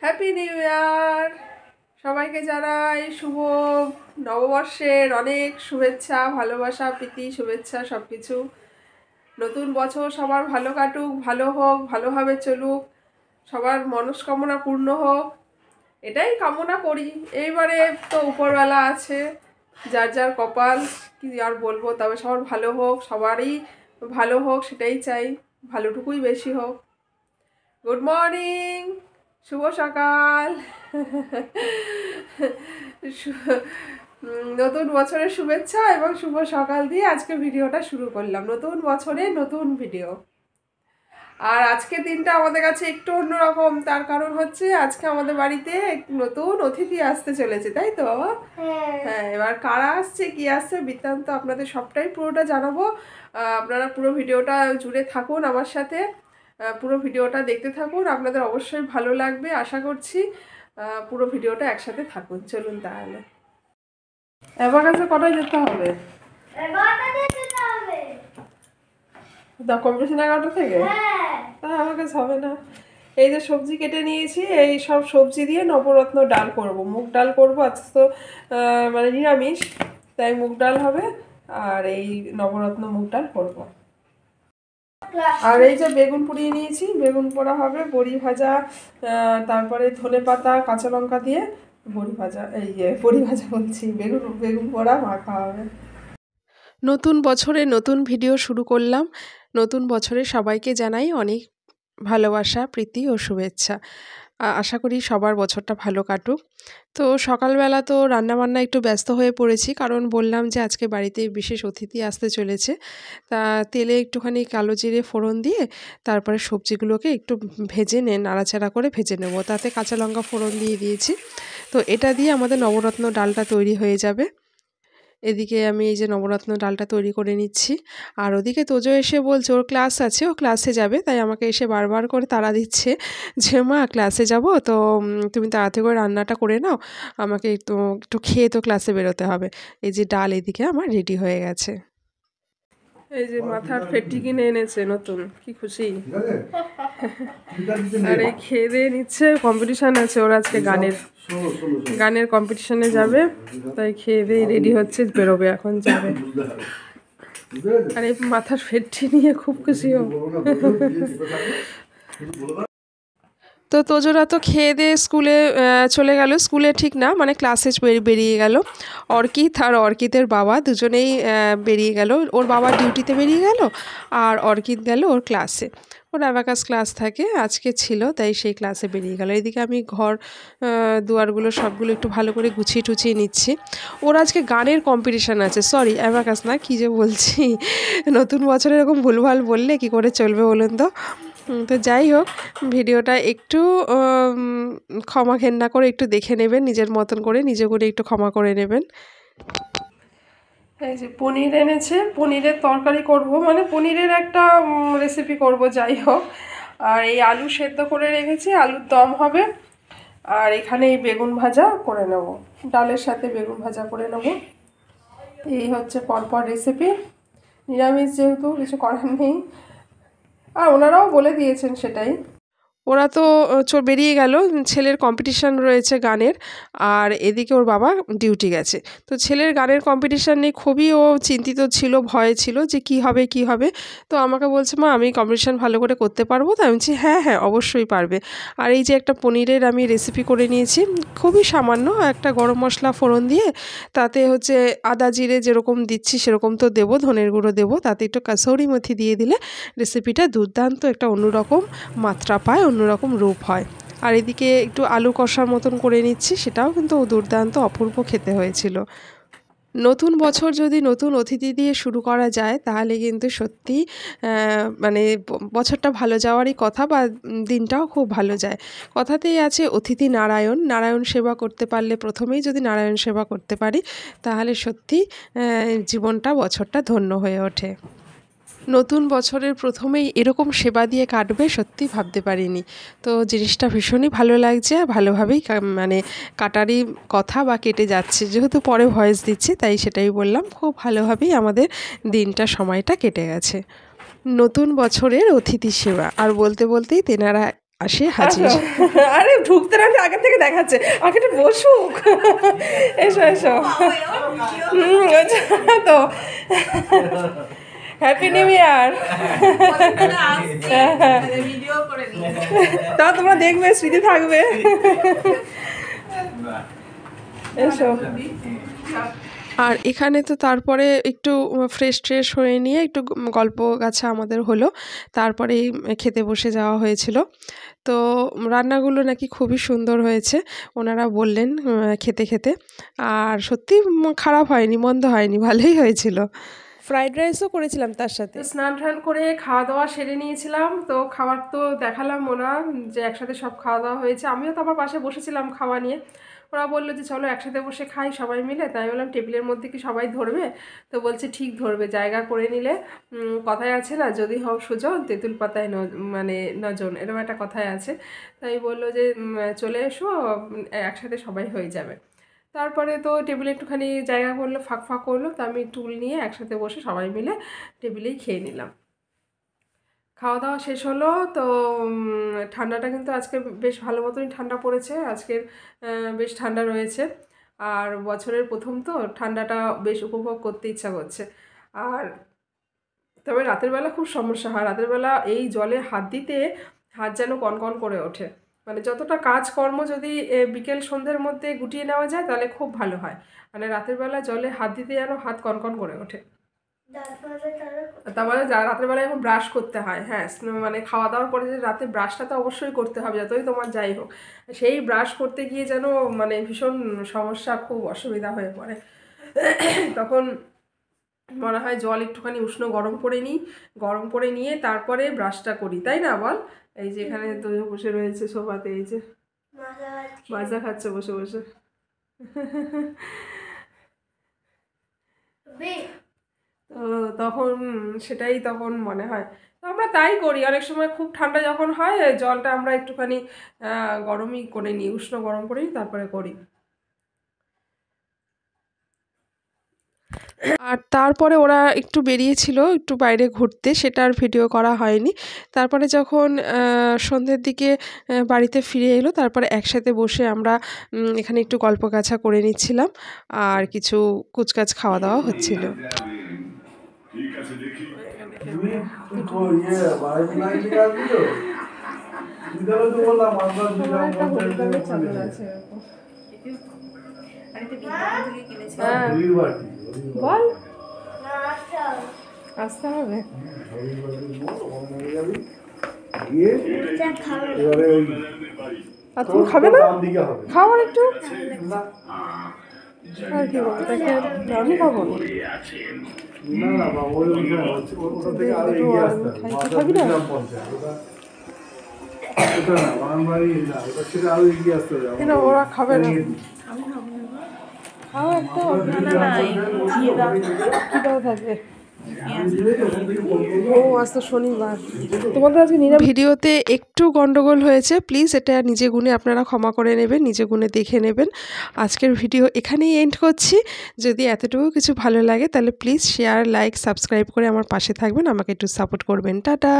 Happy new year সবাইকে জানাই শুভ নববর্ষের অনেক শুভেচ্ছা, ভালোবাসা, প্রীতি, শুভেচ্ছা সব কিছু। নতুন বছর সবার ভালো কাটুক, ভালো হোক, ভালোভাবে চলুক, সবার মনস্কামনা পূর্ণ হোক, এটাই কামনা করি। এইবারে তো উপরবেলা আছে, যার যার কপাল, কি আর বলবো। তবে সবার ভালো হোক, সবারই ভালো হোক, সেটাই চাই, ভালোটুকুই বেশি হোক। গুড মর্নিং, শুভ সকাল। নতুন বছরের শুভেচ্ছা এবং শুভ সকাল দিয়ে আজকে ভিডিওটা শুরু করলাম। নতুন বছরে নতুন ভিডিও। আর আজকের দিনটা আমাদের কাছে একটু অন্যরকম, তার কারণ হচ্ছে আজকে আমাদের বাড়িতে নতুন অতিথি আসতে চলেছে, তাই তো বাবা? হ্যাঁ, এবার কারা আসছে, কি আসছে, বৃত্তান্ত আপনাদের সবটাই পুরোটা জানাবো। আপনারা পুরো ভিডিওটা জুড়ে থাকুন আমার সাথে, পুরো ভিডিওটা দেখতে থাকুন, আপনাদের অবশ্যই ভালো লাগবে আশা করছি। পুরো ভিডিওটা একসাথে থাকুন। চলুন তাহলে। এবার কাছে কটায় যেতে হবে? কম্পিটিশন 11টা থেকে? তা আমার কাছে হবে না। এই যে সবজি কেটে নিয়েছি, এই সব সবজি দিয়ে নবরত্ন ডাল করব, মুগ ডাল করব। আজকে তো মানে নিরামিষ, তাই মুগ ডাল হবে, আর এই নবরত্ন মুগ ডাল করব। আর এই যে বেগুন পুড়িয়ে নিয়েছি, বেগুন পোড়া হবে, বড়ি ভাজা, তারপরে ধনে পাতা কাঁচা লঙ্কা দিয়ে বড়ি ভাজা, এই বড়ি ভাজা বলছি, বেগুন বেগুন পোড়া মাখা হবে। নতুন বছরে নতুন ভিডিও শুরু করলাম। নতুন বছরে সবাইকে জানাই অনেক ভালোবাসা, প্রীতি ও শুভেচ্ছা। আশা করি সবার বছরটা ভালো কাটুক। তো সকালবেলা তো রান্নাবান্না একটু ব্যস্ত হয়ে পড়েছি, কারণ বললাম যে আজকে বাড়িতে বিশেষ অতিথি আসতে চলেছে। তা তেলে একটুখানি কালো জিরে ফোড়ন দিয়ে তারপরে সবজিগুলোকে একটু ভেজে নাড়াচাড়া করে ভেজে নেব, তাতে কাঁচা লঙ্কা ফোড়ন দিয়ে দিয়েছি। তো এটা দিয়ে আমাদের নবরত্ন ডালটা তৈরি হয়ে যাবে। এদিকে আমি এই যে নবরত্ন ডালটা তৈরি করে নিচ্ছি, আর ওদিকে তোজো এসে বলছে ওর ক্লাস আছে, ও ক্লাসে যাবে, তাই আমাকে এসে বারবার করে তাড়া দিচ্ছে যে মা ক্লাসে যাব, তো তুমি তাড়াতাড়ি করে রান্নাটা করে নাও, আমাকে একটু একটু খেয়ে তো ক্লাসে বেরোতে হবে। এই যে ডাল এদিকে আমার রেডি হয়ে গেছে। এই যে মাথার ফেটটি কিনে এনেছে নতুন, কি খুশি। আর এই খেয়ে দিয়ে নিচ্ছে, কম্পিটিশান আছে ওর আজকে, গানের কম্পিটিশানে যাবে, তাই খেয়ে দিয়ে রেডি হচ্ছে, বেরোবে এখন, যাবে। আর এই মাথার ফেটটি নিয়ে খুব খুশি ও। তো তোজোরা তো খেয়ে দিয়ে স্কুলে চলে গেল, স্কুলে ঠিক না মানে ক্লাসে বেরিয়ে গেল। অর্কিত আর অর্কিতের বাবা দুজনেই বেরিয়ে গেল, ওর বাবা ডিউটিতে বেরিয়ে গেল, আর অর্কিত গেল ওর ক্লাসে। ওর অ্যাবাকাস ক্লাস থাকে, আজকে ছিল, তাই সেই ক্লাসে বেরিয়ে গেল। এদিকে আমি ঘর দুয়ারগুলো সবগুলো একটু ভালো করে গুছিয়ে টুছিয়ে নিচ্ছি। ওর আজকে গানের কম্পিটিশান আছে, সরি অ্যাবাকাস না, কী যে বলছি, নতুন বছরে এরকম ভুলভাল বললে কি করে চলবে বলুন তো। তো যাই হোক, ভিডিওটা একটু ক্ষমা ঘেন্না করে একটু দেখে নেবেন, নিজের মতন করে নিজে করে একটু ক্ষমা করে নেবেন। এই যে পনির এনেছে, পনিরের তরকারি করব, মানে পনিরের একটা রেসিপি করব, যাই হোক। আর এই আলু সেদ্ধ করে রেখেছি, আলুর দম হবে। আর এখানে এই বেগুন ভাজা করে নেব, ডালের সাথে বেগুন ভাজা করে নেব। এই হচ্ছে পরপর রেসিপি। নিরামিষ যেহেতু কিছু করার নেই, আর ওনারাও বলে দিয়েছেন সেটাই। ওরা তো বেরিয়ে গেল, ছেলের কম্পিটিশান রয়েছে গানের, আর এদিকে ওর বাবা ডিউটি গেছে। তো ছেলের গানের কম্পিটিশান নিয়ে খুবই ও চিন্তিত ছিল, ভয়ে ছিল যে কি হবে কি হবে। তো আমাকে বলছে মা আমি কম্পিটিশান ভালো করে করতে পারবো? তো আমি বলছি হ্যাঁ হ্যাঁ অবশ্যই পারবে। আর এই যে একটা পনিরের আমি রেসিপি করে নিয়েছি, খুবই সামান্য একটা গরম মশলা ফোড়ন দিয়ে, তাতে হচ্ছে আদা জিরে যেরকম দিচ্ছি সেরকম তো দেবো, ধনের গুঁড়ো দেবো, তাতে একটু কাসৌরি মেথি দিয়ে দিলে রেসিপিটা দুর্দান্ত একটা অন্যরকম মাত্রা পায়, অন্যরকম রূপ হয়। আর এদিকে একটু আলু কষার মতন করে নিচ্ছি, সেটাও কিন্তু দুর্দান্ত অপূর্ব খেতে হয়েছিল। নতুন বছর যদি নতুন অতিথি দিয়ে শুরু করা যায় তাহলে কিন্তু সত্যি মানে বছরটা ভালো যাওয়ারই কথা, বা দিনটাও খুব ভালো যায়। কথাতেই আছে অতিথি নারায়ণ, নারায়ণ সেবা করতে পারলে, প্রথমেই যদি নারায়ণ সেবা করতে পারি তাহলে সত্যি জীবনটা, বছরটা ধন্য হয়ে ওঠে। নতুন বছরের প্রথমেই এরকম সেবা দিয়ে কাটবে সত্যি ভাবতে পারিনি। তো জিনিসটা ভীষণই ভালো লাগছে, আর ভালোভাবেই মানে কাটারই কথা বা কেটে যাচ্ছে, যেহেতু পরে ভয়েস দিচ্ছি তাই সেটাই বললাম, খুব ভালোভাবেই আমাদের দিনটা, সময়টা কেটে গেছে। নতুন বছরের অতিথি সেবা, আর বলতে বলতেই তেনারা আসে হাজির। আরে ঢুকতে না আগে থেকে দেখাচ্ছে, আগে একটু বসুক। এসো এসো। তো হ্যাপি নিউ ইয়ার। তা তোমরা দেখবে, স্মৃতি থাকবে। এসো। আর এখানে তো তারপরে একটু ফ্রেশ ট্রেশ হয়ে নিয়ে একটু গল্প গাছা আমাদের হলো, তারপরেই খেতে বসে যাওয়া হয়েছিল। তো রান্নাগুলো নাকি খুবই সুন্দর হয়েছে ওনারা বললেন খেতে খেতে। আর সত্যি খারাপ হয়নি, মন্দ হয়নি, ভালোই হয়েছিল। ফ্রাইড রাইসও করেছিলাম তার সাথে। স্নান টান করে খাওয়া দাওয়া সেরে নিয়েছিলাম। তো খাবার তো দেখালাম ওরা যে একসাথে সব খাওয়া দাওয়া হয়েছে। আমিও তো আমার পাশে বসেছিলাম খাওয়া নিয়ে। ওরা বললো যে চলো একসাথে বসে খাই সবাই মিলে। তাই বললাম টেবিলের মধ্যে কি সবাই ধরবে? তো বলছে ঠিক ধরবে, জায়গা করে নিলে। কথায় আছে না, যদি হও সুজন তেঁতুল পাতায় মানে নজন, এরকম একটা কথায় আছে। তাই বললো যে চলে এসো, একসাথে সবাই হয়ে যাবে। তারপরে তো টেবিলে একটুখানি জায়গা করলো, ফাঁক ফাঁক করলো, তো আমি টুল নিয়ে একসাথে বসে সবাই মিলে টেবিলেই খেয়ে নিলাম। খাওয়া দাওয়া শেষ হলো। তো ঠান্ডাটা কিন্তু আজকে বেশ ভালো মতনই ঠান্ডা পড়েছে আজকের, বেশ ঠান্ডা রয়েছে। আর বছরের প্রথম তো ঠান্ডাটা বেশ উপভোগ করতে ইচ্ছা করছে। আর তবে রাতের বেলা খুব সমস্যা হয়, রাতের বেলা এই জলে হাত দিতে হাত যেন কনকন করে ওঠে। মানে যতটা কাজকর্ম যদি বিকেল সন্ধ্যের মধ্যে গুটিয়ে নেওয়া যায় তাহলে খুব ভালো হয়। মানে রাতের বেলা জলে হাত দিতে যেন হাত কনকন করে ওঠে। তারপরে রাতের বেলায় এখন ব্রাশ করতে হয়। হ্যাঁ, মানে খাওয়া দাওয়ার পরে যে রাতে ব্রাশটা তো অবশ্যই করতে হবে, যতই তোমার যাই হোক। সেই ব্রাশ করতে গিয়ে যেন মানে ভীষণ সমস্যা, খুব অসুবিধা হয়ে পড়ে। তখন মনে হয় জল একটুখানি উষ্ণ গরম করে নিই, গরম করে নিয়ে তারপরে ব্রাশটা করি, তাই না বল? এই যে এখানে তো বসে রয়েছে সোফাতে, এই যে মাজা খাচ্ছে বসে বসে। তো তখন সেটাই তখন মনে হয়, তো আমরা তাই করি। অনেক সময় খুব ঠান্ডা যখন হয় জলটা আমরা একটুখানি গরমই করে নিই, উষ্ণ গরম করে নিই, তারপরে করি। আর তারপরে ওরা একটু বেরিয়েছিল একটু বাইরে ঘুরতে, সেটার ভিডিও করা হয়নি। তারপরে যখন সন্ধ্যের দিকে বাড়িতে ফিরে এলো, তারপরে একসাথে বসে আমরা এখানে একটু গল্প গাছা করে নিচ্ছিলাম, আর কিছু কুচকাচ খাওয়া দাওয়া হচ্ছিল। বল আসতে হবে। আর তুমি খাবে না? খাও আর একটু। আর কি বলবো, আমি খাবো না। খাবি না? ওরা খাবে না। খাও একটা, খিদাও থাকবে। ও আজ তো শনিবার, তোমাদের আজকে ভিডিওতে একটু গন্ডগোল হয়েছে, প্লিজ এটা নিজে গুণে আপনারা ক্ষমা করে নেবেন, নিজে গুণে দেখে নেবেন। আজকের ভিডিও এখানেই এন্ড করছি। যদি এতটুকু কিছু ভালো লাগে তাহলে প্লিজ শেয়ার, লাইক, সাবস্ক্রাইব করে আমার পাশে থাকবেন, আমাকে একটু সাপোর্ট করবেন। টাটা।